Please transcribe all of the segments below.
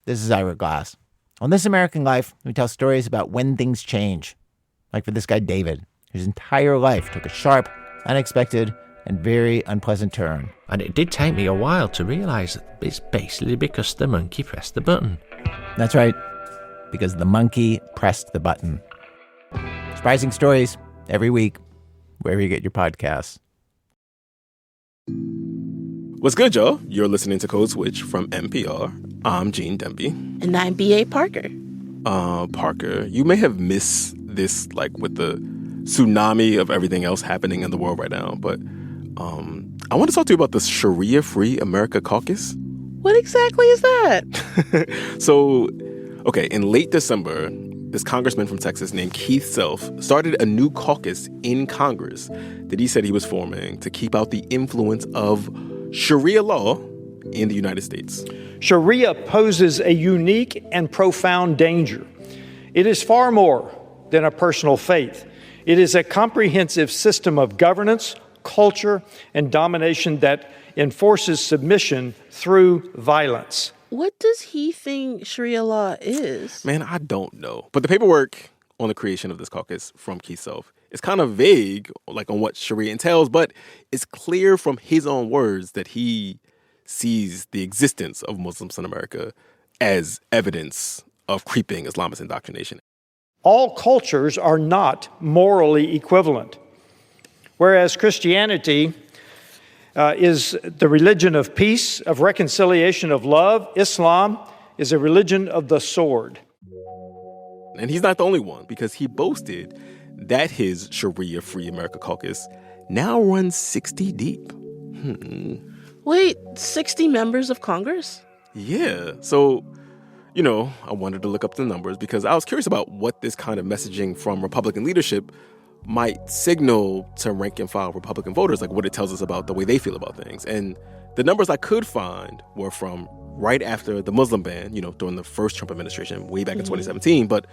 This is Ira Glass. On This American Life, we tell stories about when things change. Like for this guy, David, whose entire life took a sharp, unexpected, and very unpleasant turn. And it did take me a while to realize that it's basically because the monkey pressed the button. That's right, because the monkey pressed the button. Surprising stories every week, wherever you get your podcasts. What's good, y'all? You're listening to Code Switch from NPR. I'm Gene Demby. And I'm B.A. Parker. Parker, you may have missed this, like, with the tsunami of everything else happening in the world right now, but I want to talk to you about the Sharia-Free America Caucus. What exactly is that? So, okay, in late December, this congressman from Texas named Keith Self started a new caucus in Congress that he said he was forming to keep out the influence of Sharia law in the United States. Sharia poses a unique and profound danger. It is far more than a personal faith. It is a comprehensive system of governance, culture, and domination that enforces submission through violence. What does he think Sharia law is? Man, I don't know. But the paperwork on the creation of this caucus from Keith Self is kind of vague, like on what Sharia entails, but it's clear from his own words that he sees the existence of Muslims in America as evidence of creeping Islamist indoctrination. All cultures are not morally equivalent. Whereas Christianity is the religion of peace, of reconciliation, of love, Islam is a religion of the sword. And he's not the only one, because he boasted that his Sharia-Free America Caucus now runs 60 deep. Wait, 60 members of Congress? Yeah. So, you know, I wanted to look up the numbers because I was curious about what this kind of messaging from Republican leadership might signal to rank and file Republican voters, like what it tells us about the way they feel about things. And the numbers I could find were from right after the Muslim ban, you know, during the first Trump administration, way back in 2017. But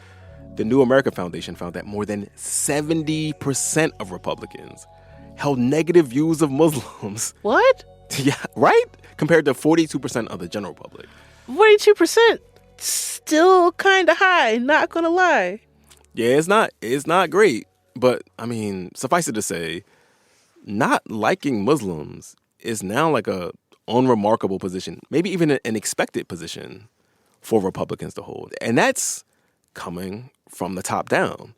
the New America Foundation found that more than 70% of Republicans held negative views of Muslims. What? Yeah, right? Compared to 42% of the general public. 42%? Still kind of high, not gonna lie. Yeah, it's not great. But, I mean, suffice it to say, not liking Muslims is now like a unremarkable position, maybe even an expected position for Republicans to hold. And that's coming from the top down.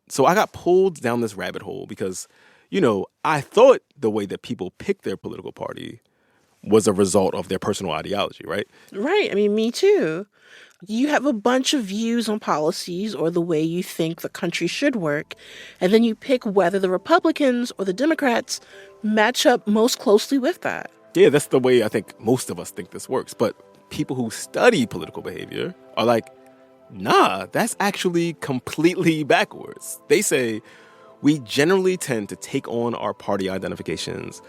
So I got pulled down this rabbit hole because, you know, I thought the way that people pick their political party was a result of their personal ideology, right? Right. I mean, me too. You have a bunch of views on policies or the way you think the country should work, and then you pick whether the Republicans or the Democrats match up most closely with that. Yeah, that's the way I think most of us think this works. But people who study political behavior are like, nah, that's actually completely backwards. They say we generally tend to take on our party identifications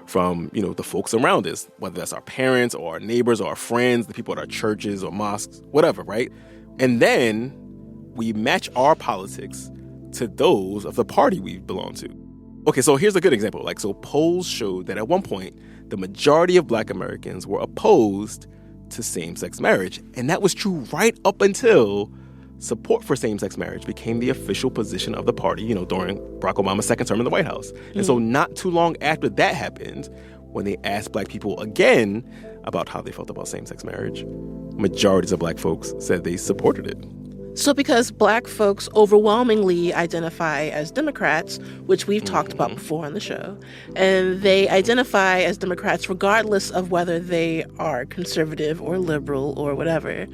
from, you know, the folks around us, whether that's our parents or our neighbors or our friends, the people at our churches or mosques, whatever, right? And then we match our politics to those of the party we belong to. Okay, so here's a good example. Like, so polls showed that at one point, the majority of Black Americans were opposed to same-sex marriage. And that was true right up until support for same-sex marriage became the official position of the party, you know, during Barack Obama's second term in the White House. And so not too long after that happened, when they asked Black people again about how they felt about same-sex marriage, majorities of Black folks said they supported it. So because Black folks overwhelmingly identify as Democrats, which we've talked about before on the show, and they identify as Democrats regardless of whether they are conservative or liberal or whatever,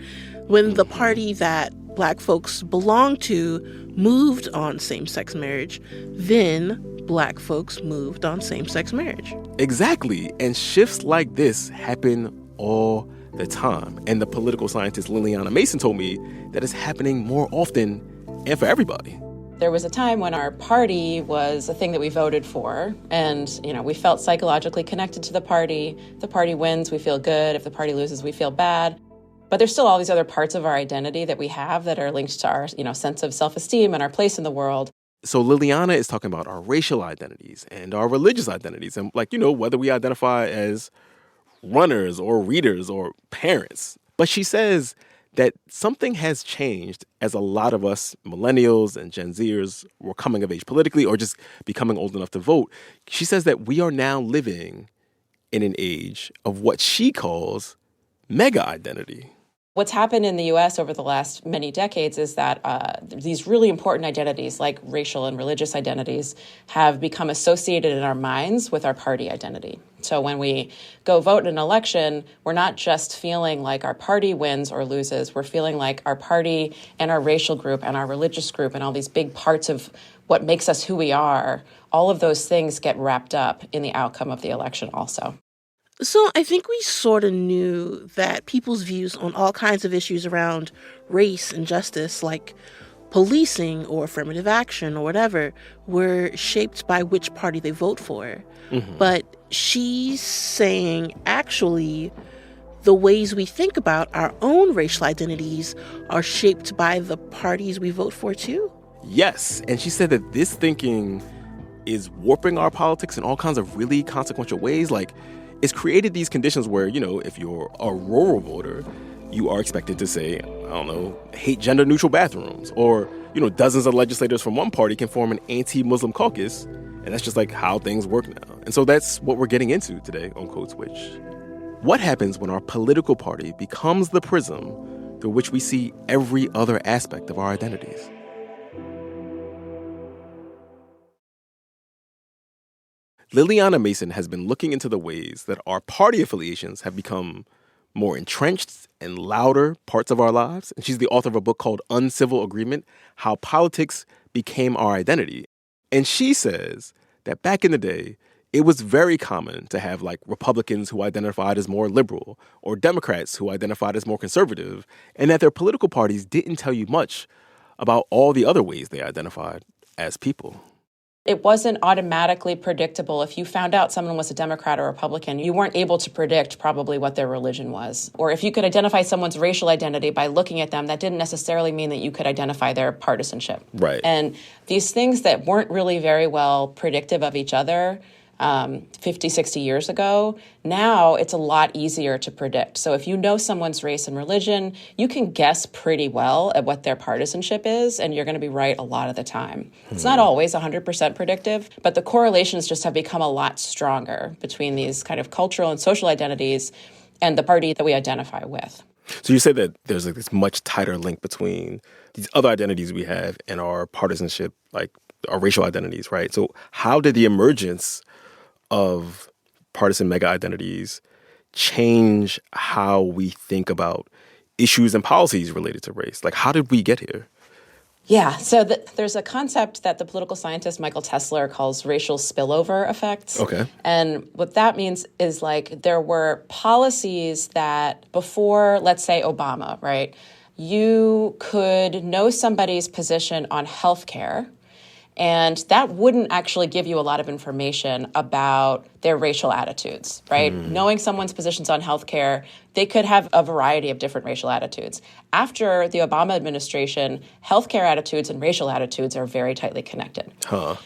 when the party that Black folks belong to moved on same-sex marriage, then Black folks moved on same-sex marriage. Exactly. And shifts like this happen all the time. And the political scientist Lilliana Mason told me that it's happening more often and for everybody. There was a time when our party was a thing that we voted for, and, you know, we felt psychologically connected to the party. If the party wins, we feel good. If the party loses, we feel bad. But there's still all these other parts of our identity that we have that are linked to our, you know, sense of self-esteem and our place in the world. So Lilliana is talking about our racial identities and our religious identities, and, like, you know, whether we identify as runners or readers or parents. But she says that something has changed as a lot of us millennials and Gen Zers were coming of age politically or just becoming old enough to vote. She says that we are now living in an age of what she calls mega identity. What's happened in the U.S. over the last many decades is that these really important identities, like racial and religious identities, have become associated in our minds with our party identity. So when we go vote in an election, we're not just feeling like our party wins or loses. We're feeling like our party and our racial group and our religious group and all these big parts of what makes us who we are, all of those things get wrapped up in the outcome of the election also. So I think we sort of knew that people's views on all kinds of issues around race and justice, like policing or affirmative action or whatever, were shaped by which party they vote for. Mm-hmm. But she's saying, actually, the ways we think about our own racial identities are shaped by the parties we vote for, too. Yes. And she said that this thinking is warping our politics in all kinds of really consequential ways. Like, it's created these conditions where, if you're a rural voter, you are expected to say, I don't know, hate gender-neutral bathrooms. Or, dozens of legislators from one party can form an anti-Muslim caucus. And that's just like how things work now. And so that's what we're getting into today on Code Switch. What happens when our political party becomes the prism through which we see every other aspect of our identities? Lilliana Mason has been looking into the ways that our party affiliations have become more entrenched and louder parts of our lives. And she's the author of a book called Uncivil Agreement: How Politics Became Our Identity. And she says that back in the day, it was very common to have like Republicans who identified as more liberal or Democrats who identified as more conservative, and that their political parties didn't tell you much about all the other ways they identified as people. It wasn't automatically predictable. If you found out someone was a Democrat or Republican, you weren't able to predict probably what their religion was. Or if you could identify someone's racial identity by looking at them, that didn't necessarily mean that you could identify their partisanship. Right. And these things that weren't really very well predictive of each other 50, 60 years ago, now it's a lot easier to predict. So if you know someone's race and religion, you can guess pretty well at what their partisanship is, and you're going to be right a lot of the time. It's not always 100% predictive, but the correlations just have become a lot stronger between these kind of cultural and social identities and the party that we identify with. So you say that there's like this much tighter link between these other identities we have and our partisanship, like our racial identities, right? So how did the emergence of partisan mega identities change how we think about issues and policies related to race? Like, how did we get here? Yeah, so there's a concept that the political scientist Michael Tesler calls racial spillover effects. Okay. And what that means is like there were policies that before, let's say, Obama, right, you could know somebody's position on healthcare, and that wouldn't actually give you a lot of information about their racial attitudes, right? Knowing someone's positions on healthcare, they could have a variety of different racial attitudes. After the Obama administration, healthcare attitudes and racial attitudes are very tightly connected.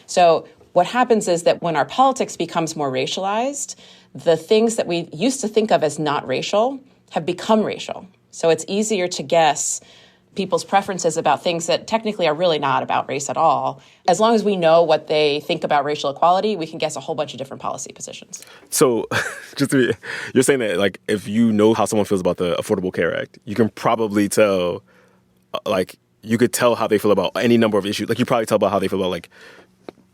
So what happens is that when our politics becomes more racialized, the things that we used to think of as not racial have become racial. So it's easier to guess people's preferences about things that technically are really not about race at all. As long as we know what they think about racial equality, we can guess a whole bunch of different policy positions. So you're saying that like if you know how someone feels about the Affordable Care Act, you can probably tell, you could tell how they feel about any number of issues. Like you probably tell about how they feel about like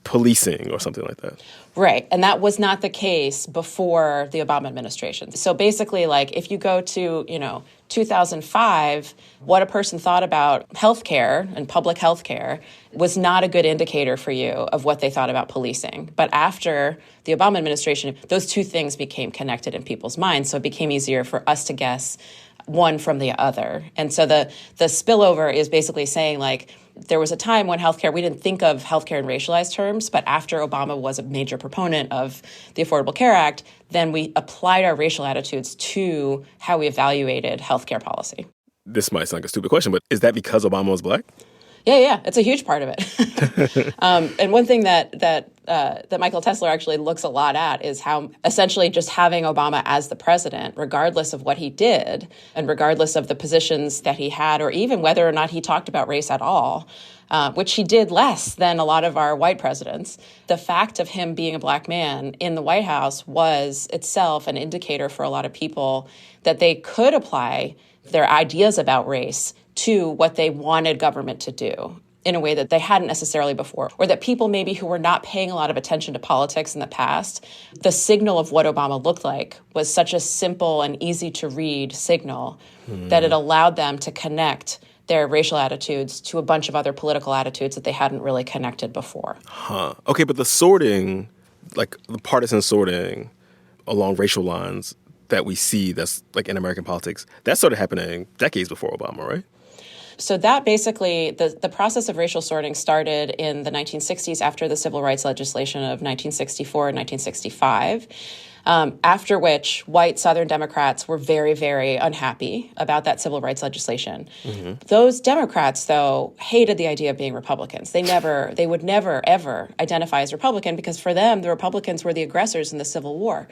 policing or something like that. Right. And that was not the case before the Obama administration. So basically, like if you go to, 2005, what a person thought about healthcare and public healthcare was not a good indicator for you of what they thought about policing. But after the Obama administration, those two things became connected in people's minds. So it became easier for us to guess one from the other. And so the spillover is basically saying like, there was a time when healthcare, we didn't think of healthcare in racialized terms, but after Obama was a major proponent of the Affordable Care Act, then we applied our racial attitudes to how we evaluated healthcare policy. This might sound like a stupid question, but is that because Obama was black? Yeah, it's a huge part of it. And one thing that Michael Tesler actually looks a lot at is how essentially just having Obama as the president, regardless of what he did and regardless of the positions that he had, or even whether or not he talked about race at all, which he did less than a lot of our white presidents, the fact of him being a black man in the White House was itself an indicator for a lot of people that they could apply their ideas about race to what they wanted government to do in a way that they hadn't necessarily before, or that people maybe who were not paying a lot of attention to politics in the past, the signal of what Obama looked like was such a simple and easy to read signal that it allowed them to connect their racial attitudes to a bunch of other political attitudes that they hadn't really connected before. Okay, but the sorting, like the partisan sorting along racial lines that we see that's like in American politics, that started happening decades before Obama, right? So that basically, the process of racial sorting started in the 1960s after the civil rights legislation of 1964 and 1965, after which white Southern Democrats were very, very unhappy about that civil rights legislation. Those Democrats, though, hated the idea of being Republicans. They would never, ever identify as Republican because for them, the Republicans were the aggressors in the Civil War.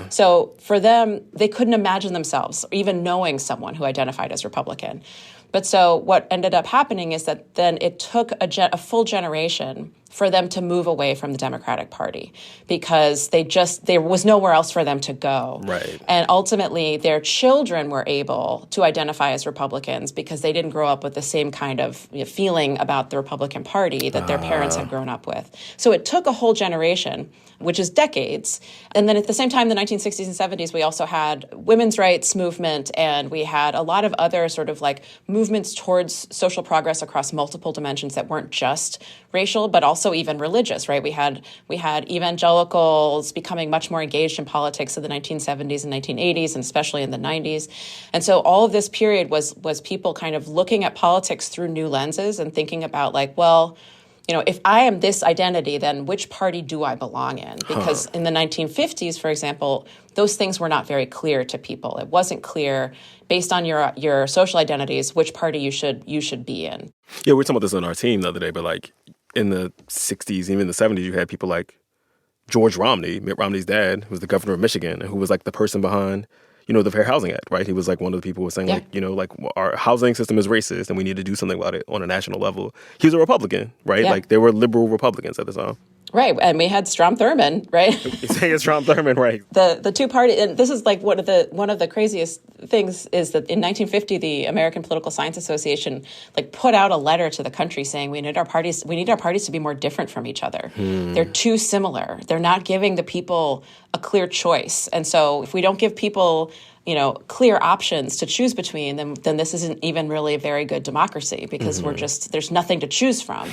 So for them, they couldn't imagine themselves even knowing someone who identified as Republican. But so what ended up happening is that then it took a full generation for them to move away from the Democratic Party because there was nowhere else for them to go. Right. And ultimately, their children were able to identify as Republicans because they didn't grow up with the same kind of feeling about the Republican Party that their parents had grown up with. So it took a whole generation, which is decades. And then at the same time, the 1960s and 70s, we also had women's rights movement, and we had a lot of other sort of like movements towards social progress across multiple dimensions that weren't just racial, but also even religious, right? We had evangelicals becoming much more engaged in politics in the 1970s and 1980s, and especially in the 90s. And so all of this period was people kind of looking at politics through new lenses and thinking about like, well, if I am this identity, then which party do I belong in? Because in the 1950s, for example, those things were not very clear to people. It wasn't clear based on your social identities which party you should be in. Yeah, we were talking about this on our team the other day, but like in the 60s, even the 70s, you had people like George Romney, Mitt Romney's dad, who was the governor of Michigan, and who was like the person behind the Fair Housing Act, right? He was like one of the people who was saying our housing system is racist and we need to do something about it on a national level. He was a Republican, right? Yeah. Like there were liberal Republicans at the time. Right, and we had Strom Thurmond, right? He's saying it's Strom Thurmond, right? The two party, and this is like one of the craziest things is that in 1950, the American Political Science Association like put out a letter to the country saying we need our parties to be more different from each other. They're too similar. They're not giving the people a clear choice, and so if we don't give people clear options to choose between, then this isn't even really a very good democracy because there's nothing to choose from.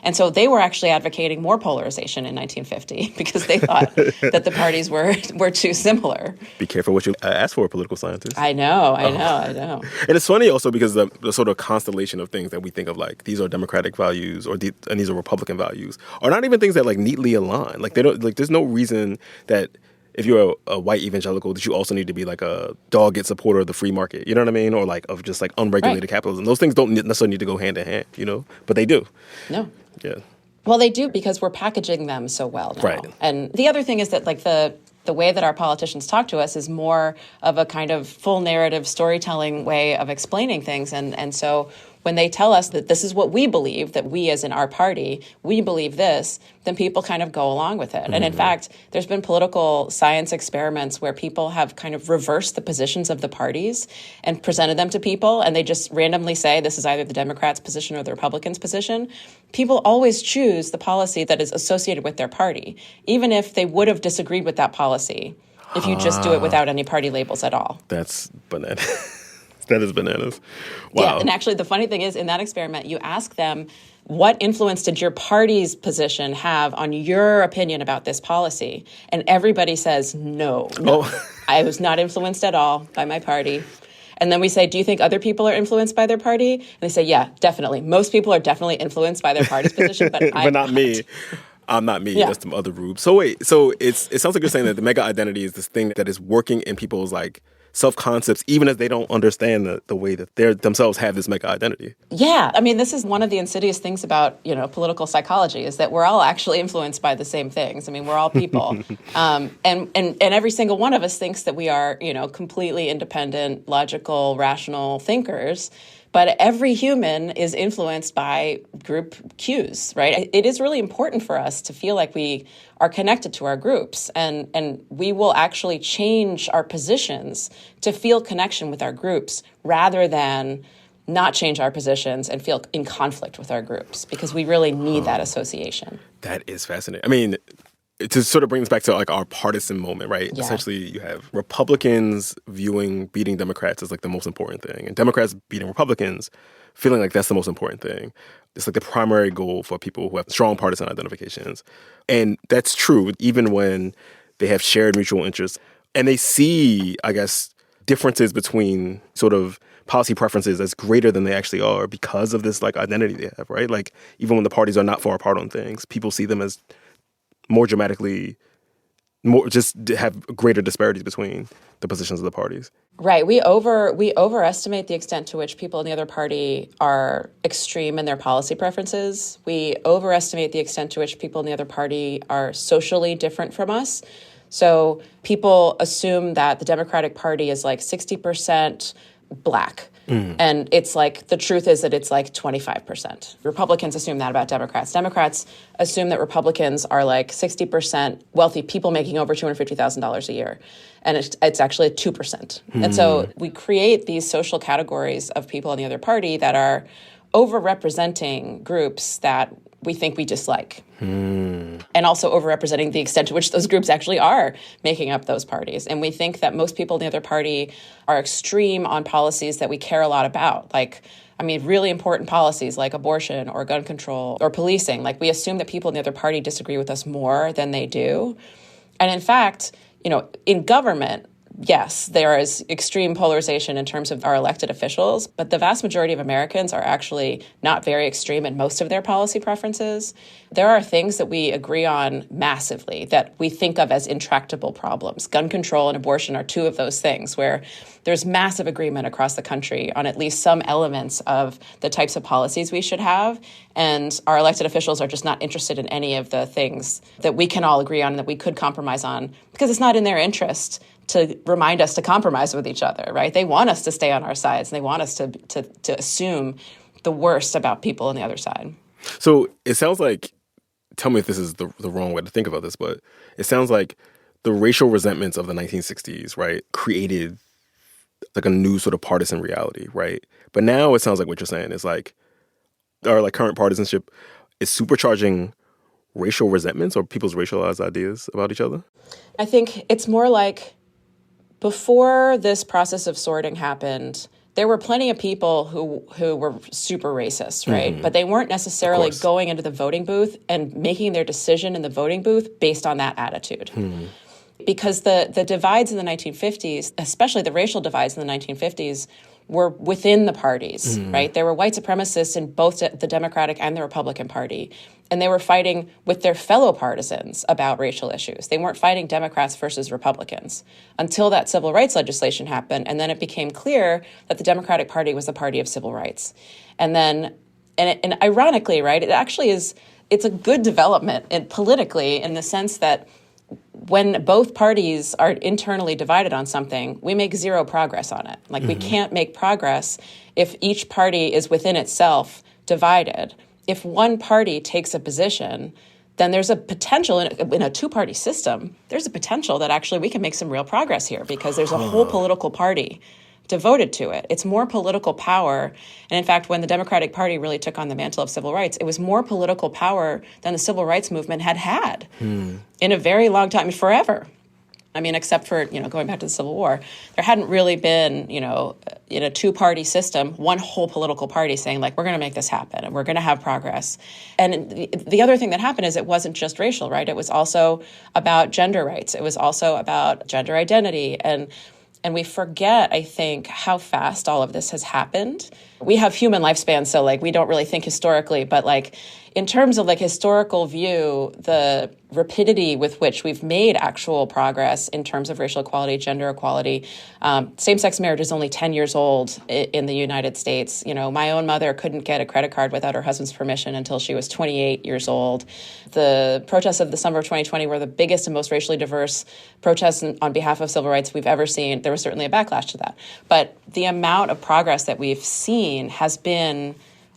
And so they were actually advocating more polarization in 1950 because they thought that the parties were too similar. Be careful what you ask for, political scientists. I know. And it's funny also because the sort of constellation of things that we think of like these are Democratic values and these are Republican values are not even things that like neatly align. Like they don't there's no reason that if you're a white evangelical, that you also need to be like a dogged supporter of the free market, you know what I mean? Or like of just like unregulated capitalism. Those things don't necessarily need to go hand in hand, but they do. No. Yeah. Well, they do because we're packaging them so well now. Right. And the other thing is that like the way that our politicians talk to us is more of a kind of full narrative storytelling way of explaining things. And so when they tell us that this is what we believe, that we as in our party, we believe this, then people kind of go along with it. And in fact, there's been political science experiments where people have kind of reversed the positions of the parties and presented them to people, and they just randomly say this is either the Democrats' position or the Republicans' position. People always choose the policy that is associated with their party, even if they would have disagreed with that policy if you just do it without any party labels at all. That's bananas. That is bananas. Wow. Yeah, and actually the funny thing is in that experiment, you ask them, what influence did your party's position have on your opinion about this policy? And everybody says, no. I was not influenced at all by my party. And then we say, do you think other people are influenced by their party? And they say, yeah, definitely. Most people are definitely influenced by their party's position, but I'm not me. I'm not me. Yeah. That's some other group. So wait, it sounds like you're saying that the mega identity is this thing that is working in people's like self-concepts, even as they don't understand the way that they themselves have this mega identity. Yeah. I mean, this is one of the insidious things about, political psychology is that we're all actually influenced by the same things. I mean, we're all people. And every single one of us thinks that we are, completely independent, logical, rational thinkers. But every human is influenced by group cues, right? It is really important for us to feel like we are connected to our groups, and we will actually change our positions to feel connection with our groups rather than not change our positions and feel in conflict with our groups, because we really need that association. That is fascinating. I mean, to sort of bring this back to like our partisan moment, right? Yeah. Essentially, you have Republicans viewing beating Democrats as like the most important thing, and Democrats beating Republicans feeling like that's the most important thing. It's like the primary goal for people who have strong partisan identifications. And that's true even when they have shared mutual interests and they see, I guess, differences between sort of policy preferences as greater than they actually are because of this like identity they have, right? Like even when the parties are not far apart on things, people see them as more dramatically, just have greater disparities between the positions of the parties. Right. We overestimate the extent to which people in the other party are extreme in their policy preferences. We overestimate the extent to which people in the other party are socially different from us. So people assume that the Democratic Party is like 60% Black. And it's like, the truth is that it's like 25%. Republicans assume that about Democrats. Democrats assume that Republicans are like 60% wealthy people making over $250,000 a year. And it's actually 2%. And so we create these social categories of people in the other party that are overrepresenting groups that we think we dislike. And also overrepresenting the extent to which those groups actually are making up those parties. And we think that most people in the other party are extreme on policies that we care a lot about. Like, I mean, really important policies like abortion or gun control or policing. Like, we assume that people in the other party disagree with us more than they do. And in fact, in government, yes, there is extreme polarization in terms of our elected officials, but the vast majority of Americans are actually not very extreme in most of their policy preferences. There are things that we agree on massively that we think of as intractable problems. Gun control and abortion are two of those things where there's massive agreement across the country on at least some elements of the types of policies we should have, and our elected officials are just not interested in any of the things that we can all agree on and that we could compromise on because it's not in their interest to remind us to compromise with each other, right? They want us to stay on our sides, and they want us to assume the worst about people on the other side. So it sounds like, tell me if this is the wrong way to think about this, but it sounds like the racial resentments of the 1960s, right, created like a new sort of partisan reality, right? But now it sounds like what you're saying is like, our like current partisanship is supercharging racial resentments or people's racialized ideas about each other? I think it's more like, before this process of sorting happened, there were plenty of people who were super racist, right? But they weren't necessarily going into the voting booth and making their decision in the voting booth based on that attitude. Because the divides in the 1950s, especially the racial divides in the 1950s, were within the parties, right? There were white supremacists in both the Democratic and the Republican Party. And they were fighting with their fellow partisans about racial issues. They weren't fighting Democrats versus Republicans until that civil rights legislation happened. And then it became clear that the Democratic Party was the party of civil rights. And then, and ironically, right, it's a good development politically in the sense that when both parties are internally divided on something, we make zero progress on it. Like, we can't make progress if each party is within itself divided. If one party takes a position, then there's a potential in a two-party system, there's a potential that actually we can make some real progress here because there's a whole political party devoted to it. It's more political power. And in fact, when the Democratic Party really took on the mantle of civil rights, it was more political power than the civil rights movement had in a very long time, forever. I mean, except for, going back to the Civil War, there hadn't really been, in a two-party system, one whole political party saying, like, we're going to make this happen and we're going to have progress. And the other thing that happened is it wasn't just racial, right? It was also about gender rights. It was also about gender identity. And we forget, I think, how fast all of this has happened We have human lifespans, so like we don't really think historically, but like in terms of like historical view, the rapidity with which we've made actual progress in terms of racial equality, gender equality, same-sex marriage is only 10 years old in the United States. You know, my own mother couldn't get a credit card without her husband's permission until she was 28 years old. The protests of the summer of 2020 were the biggest and most racially diverse protests on behalf of civil rights we've ever seen. There was certainly a backlash to that. But the amount of progress that we've seen has been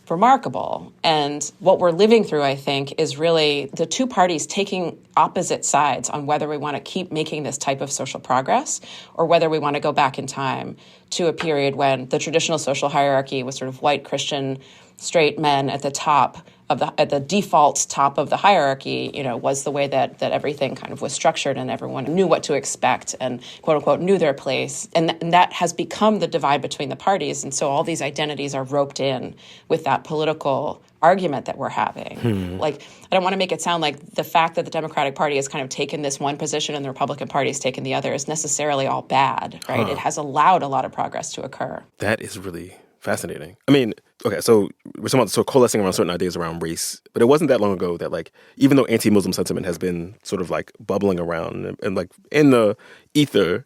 remarkable. And what we're living through, I think, is really the two parties taking opposite sides on whether we want to keep making this type of social progress or whether we want to go back in time to a period when the traditional social hierarchy was sort of white Christian straight men at the top of at the default top of the hierarchy, you know, was the way that everything kind of was structured and everyone knew what to expect and quote unquote knew their place. And that has become the divide between the parties. And so all these identities are roped in with that political argument that we're having. Like, I don't want to make it sound like the fact that the Democratic Party has kind of taken this one position and the Republican Party has taken the other is necessarily all bad, right? It has allowed a lot of progress to occur. That is really fascinating. I mean, okay, so we're talking about coalescing around certain ideas around race, but it wasn't that long ago that, like, even though anti-Muslim sentiment has been sort of like bubbling around and like in the ether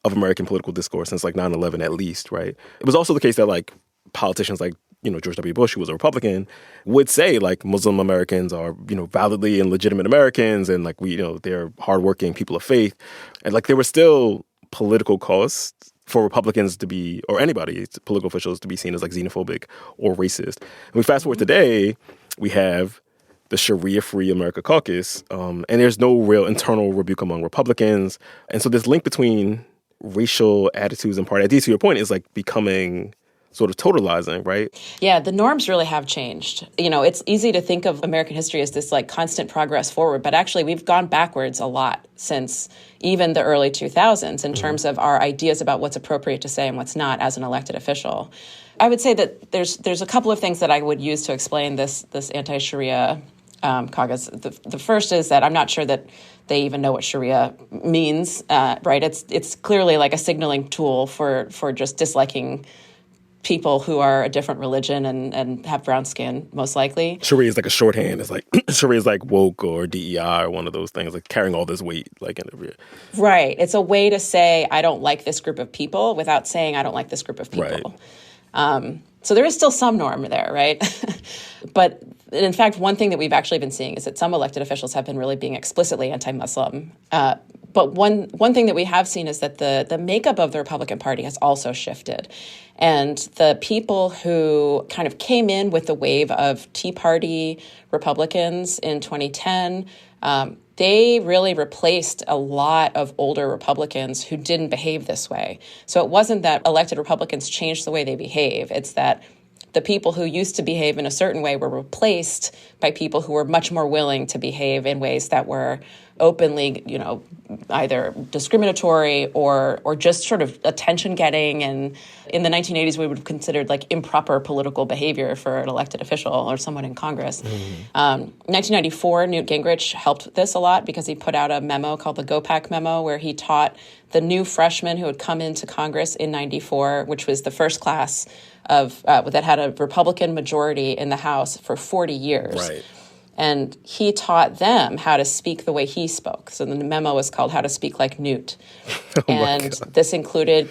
of American political discourse since like 9/11 at least, right? It was also the case that like politicians like, you know, George W. Bush, who was a Republican, would say like Muslim Americans are, you know, validly and legitimate Americans and like we, you know, they're hardworking people of faith. And like there were still political costs for Republicans to be, or anybody, political officials to be seen as like xenophobic or racist. And we fast forward today, we have the Sharia-free America Caucus, and there's no real internal rebuke among Republicans. And so this link between racial attitudes and party ideas, to your point, is like becoming sort of totalizing, right? Yeah, the norms really have changed. You know, it's easy to think of American history as this like constant progress forward, but actually we've gone backwards a lot since even the early 2000s in terms of our ideas about what's appropriate to say and what's not as an elected official. I would say that there's a couple of things that I would use to explain this anti-Sharia caucus. The first is that I'm not sure that they even know what Sharia means, right? It's clearly like a signaling tool for just disliking people who are a different religion and have brown skin, most likely. Sharia is like a shorthand. It's like Sharia is like woke or DEI or one of those things, like carrying all this weight, like in the right. It's a way to say I don't like this group of people without saying I don't like this group of people. Right. So there is still some norm there, right? But in fact, one thing that we've actually been seeing is that some elected officials have been really being explicitly anti-Muslim. But one thing that we have seen is that the makeup of the Republican Party has also shifted. And the people who kind of came in with the wave of Tea Party Republicans in 2010, they really replaced a lot of older Republicans who didn't behave this way. So it wasn't that elected Republicans changed the way they behave. It's that the people who used to behave in a certain way were replaced by people who were much more willing to behave in ways that were openly, you know, either discriminatory or just sort of attention-getting. And in the 1980s, we would have considered like improper political behavior for an elected official or someone in Congress. 1994, Newt Gingrich helped this a lot because he put out a memo called the GOPAC memo where he taught the new freshmen who had come into Congress in 94, which was the first class of that had a Republican majority in the House for 40 years. Right. And he taught them how to speak the way he spoke. So the memo was called How to Speak Like Newt. And this included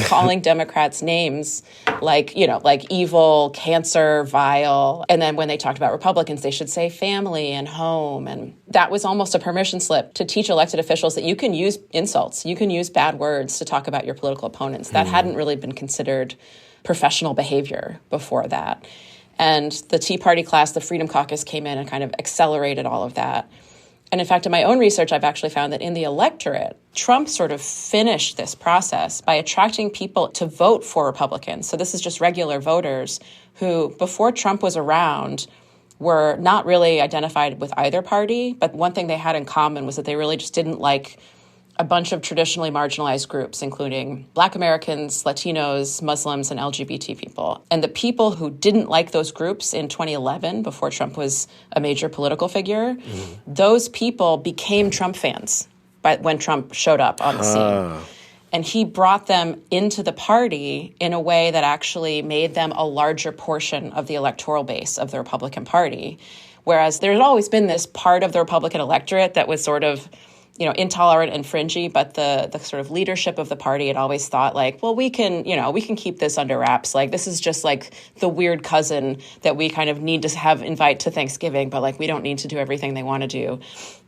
calling Democrats names like, you know, like evil, cancer, vile. And then when they talked about Republicans, they should say family and home. And that was almost a permission slip to teach elected officials that you can use insults, you can use bad words to talk about your political opponents. That hadn't really been considered professional behavior before that. And the Tea Party class, the Freedom Caucus, came in and kind of accelerated all of that. And in fact, in my own research, I've actually found that in the electorate, Trump sort of finished this process by attracting people to vote for Republicans. So this is just regular voters who, before Trump was around, were not really identified with either party. But one thing they had in common was that they really just didn't like a bunch of traditionally marginalized groups, including Black Americans, Latinos, Muslims, and LGBT people. And the people who didn't like those groups in 2011, before Trump was a major political figure, those people became Trump fans when Trump showed up on the scene. And he brought them into the party in a way that actually made them a larger portion of the electoral base of the Republican Party. Whereas there's always been this part of the Republican electorate that was sort of, intolerant and fringy, but the sort of leadership of the party had always thought like, well, we can keep this under wraps. Like, this is just like the weird cousin that we kind of need to have invite to Thanksgiving, but like we don't need to do everything they want to do.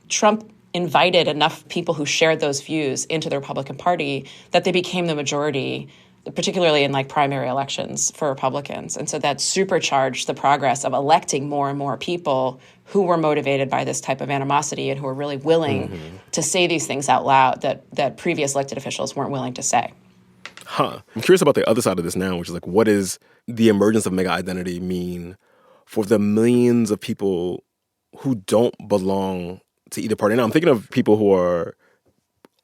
Trump invited enough people who shared those views into the Republican Party that they became the majority, particularly in like primary elections for Republicans. And so that supercharged the progress of electing more and more people who were motivated by this type of animosity and who were really willing to say these things out loud that previous elected officials weren't willing to say. I'm curious about the other side of this now, which is like, what does the emergence of mega identity mean for the millions of people who don't belong to either party? Now, I'm thinking of people who are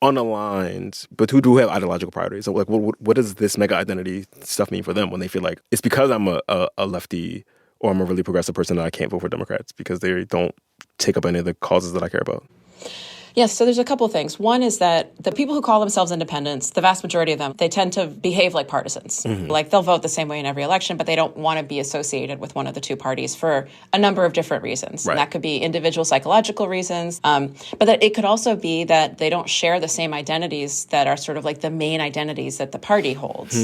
unaligned, but who do have ideological priorities. So, like, what does this mega identity stuff mean for them when they feel like it's because I'm a lefty or I'm a really progressive person that I can't vote for Democrats because they don't take up any of the causes that I care about? Yes, so there's a couple of things. One is that the people who call themselves independents, the vast majority of them, they tend to behave like partisans. Like, they'll vote the same way in every election, but they don't want to be associated with one of the two parties for a number of different reasons. Right. And that could be individual psychological reasons, but that it could also be that they don't share the same identities that are sort of like the main identities that the party holds.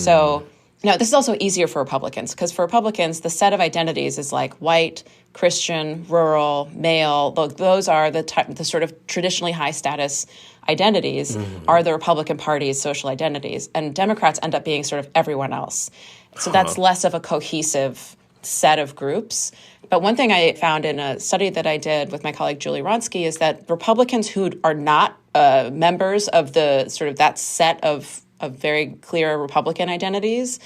So, this is also easier for Republicans, because for Republicans, the set of identities is like white, Christian, rural, male. Those are the sort of traditionally high status identities are the Republican Party's social identities. And Democrats end up being sort of everyone else. So that's less of a cohesive set of groups. But one thing I found in a study that I did with my colleague Julie Ronsky is that Republicans who are not members of the sort of that set of very clear Republican identities,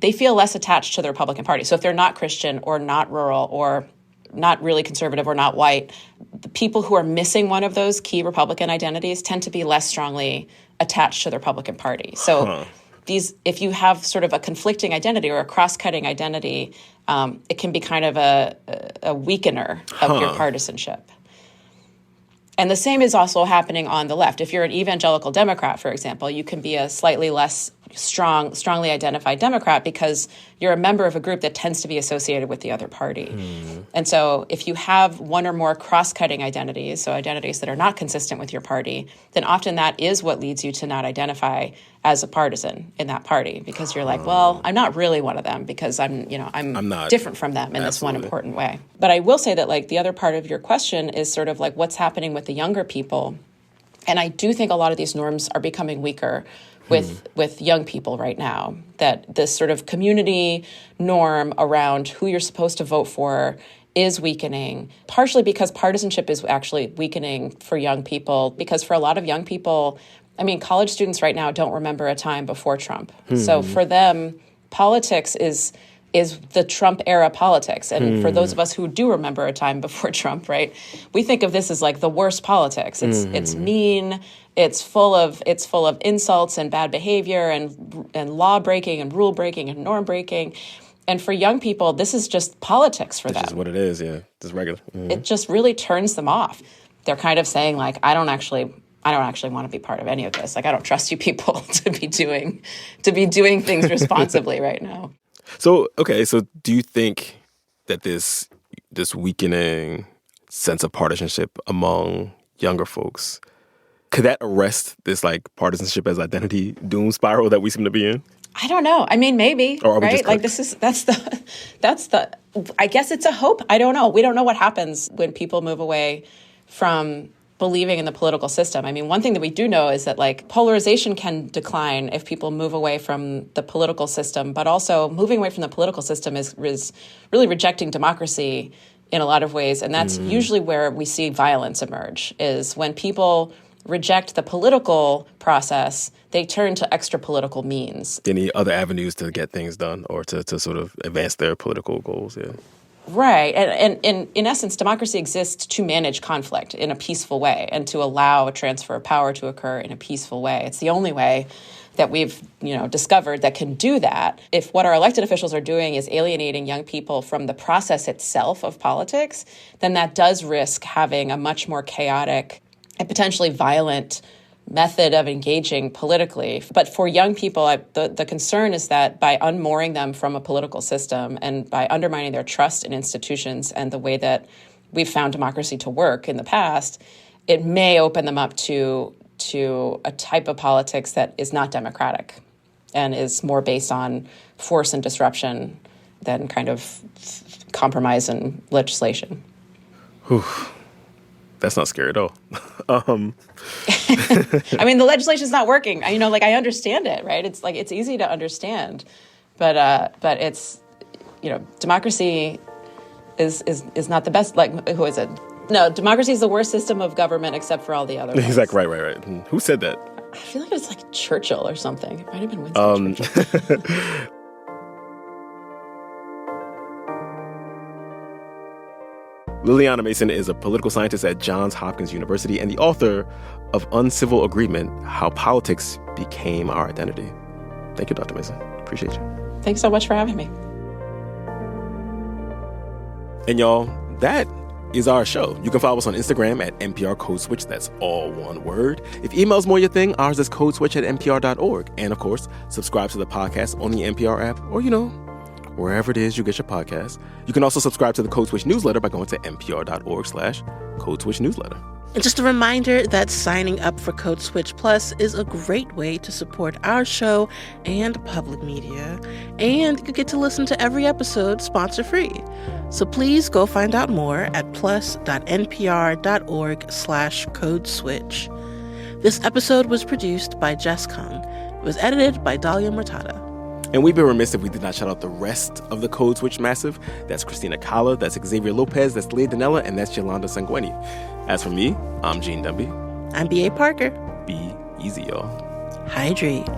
they feel less attached to the Republican Party. So if they're not Christian or not rural or not really conservative or not white, the people who are missing one of those key Republican identities tend to be less strongly attached to the Republican Party. So if you have sort of a conflicting identity or a cross-cutting identity, it can be kind of a weakener of your partisanship. And the same is also happening on the left. If you're an evangelical Democrat, for example, you can be a slightly less strongly identified Democrat because you're a member of a group that tends to be associated with the other party. And so if you have one or more cross-cutting identities, so identities that are not consistent with your party, then often that is what leads you to not identify as a partisan in that party, because you're like, well, I'm not really one of them because I'm not different from them in this one important way. But I will say that, like, the other part of your question is sort of like what's happening with the younger people. And I do think a lot of these norms are becoming weaker with young people right now, that this sort of community norm around who you're supposed to vote for is weakening, partially because partisanship is actually weakening for young people, because for a lot of young people, I mean, college students right now don't remember a time before Trump. So for them, politics is the Trump era politics. And for those of us who do remember a time before Trump, right, we think of this as like the worst politics. It's mean, it's full of insults and bad behavior and law breaking and rule breaking and norm breaking. And for young people, this is just politics for them. This is what it is, yeah. Just regular. It just really turns them off. They're kind of saying, like, I don't actually want to be part of any of this. Like, I don't trust you people to be doing things responsibly right now. So do you think that this weakening sense of partisanship among younger folks, could that arrest this like partisanship as identity doom spiral that we seem to be in? I don't know. I mean, maybe, or right? Like that's the, I guess it's a hope. I don't know. We don't know what happens when people move away from believing in the political system. I mean, one thing that we do know is that, like, polarization can decline if people move away from the political system, but also moving away from the political system is really rejecting democracy in a lot of ways. And that's usually where we see violence emerge, is when people reject the political process, they turn to extra political means. Any other avenues to get things done or to sort of advance their political goals, yeah. Right. And in essence, democracy exists to manage conflict in a peaceful way and to allow a transfer of power to occur in a peaceful way. It's the only way that we've, discovered that can do that. If what our elected officials are doing is alienating young people from the process itself of politics, then that does risk having a much more chaotic and potentially violent method of engaging politically. But for young people, the concern is that by unmooring them from a political system and by undermining their trust in institutions and the way that we've found democracy to work in the past, it may open them up to a type of politics that is not democratic and is more based on force and disruption than kind of compromise and legislation. Whew. That's not scary at all. I mean, the legislation's not working. I understand it, right? It's easy to understand, but it's, democracy is not the best. Like, who is it? No, democracy is the worst system of government except for all the other ones. He's like, right. Who said that? I feel like it's like Churchill or something. It might have been Winston Churchill. Lilliana Mason is a political scientist at Johns Hopkins University and the author of Uncivil Agreement, How Politics Became Our Identity. Thank you, Dr. Mason. Appreciate you. Thanks so much for having me. And y'all, that is our show. You can follow us on Instagram at NPR Code Switch. That's all one word. If email's more your thing, ours is codeswitch@npr.org. And of course, subscribe to the podcast on the NPR app or, wherever it is you get your podcasts. You can also subscribe to the Code Switch newsletter by going to npr.org/Code Switch newsletter. And just a reminder that signing up for Code Switch Plus is a great way to support our show and public media. And you get to listen to every episode sponsor-free. So please go find out more at plus.npr.org/Code Switch. This episode was produced by Jess Kung. It was edited by Dahlia Murtada. And we'd be remiss if we did not shout out the rest of the Code Switch Massive. That's Christina Kalla, that's Xavier Lopez, that's Leah Danella, and that's Yolanda Sangweni. As for me, I'm Gene Dumby. I'm B.A. Parker. Be easy, y'all. Hydrate.